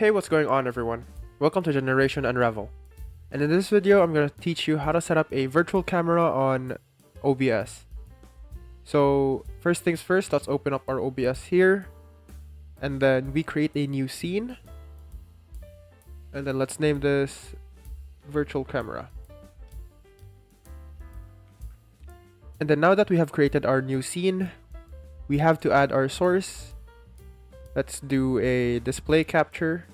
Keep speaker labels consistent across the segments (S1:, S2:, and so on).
S1: Hey, what's going on everyone? Welcome to Generation Unravel. And in this video, I'm going to teach you how to set up a virtual camera on OBS. So first things first, let's open up our OBS here. And then we create a new scene. And then let's name this virtual camera. And then now that we have created our new scene, we have to add our source. Let's do a display capture.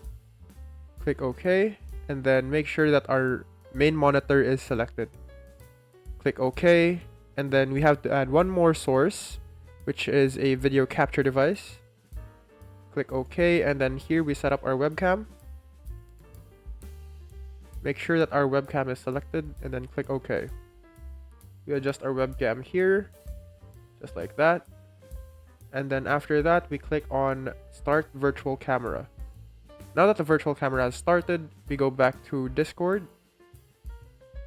S1: Click OK, and then make sure that our main monitor is selected. Click OK, and then we have to add one more source, which is a video capture device. Click OK, and then here we set up our webcam. Make sure that our webcam is selected, and then click OK. We adjust our webcam here, just like that. And then after that, we click on Start Virtual Camera. Now that the virtual camera has started, we go back to Discord.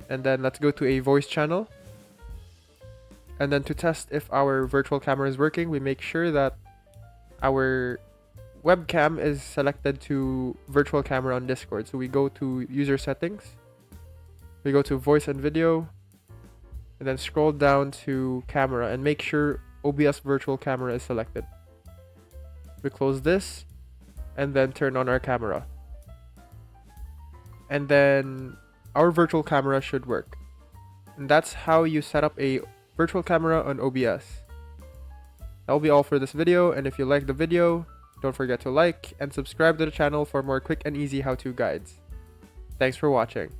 S1: And then let's go to a voice channel. And then to test if our virtual camera is working, we make sure that our webcam is selected to virtual camera on Discord. So we go to user settings. We go to voice and video. And then scroll down to camera and make sure OBS virtual camera is selected. We close this and then turn on our camera. And then our virtual camera should work. And that's how you set up a virtual camera on OBS. That will be all for this video, and if you like the video, don't forget to like and subscribe to the channel for more quick and easy how-to guides. Thanks for watching.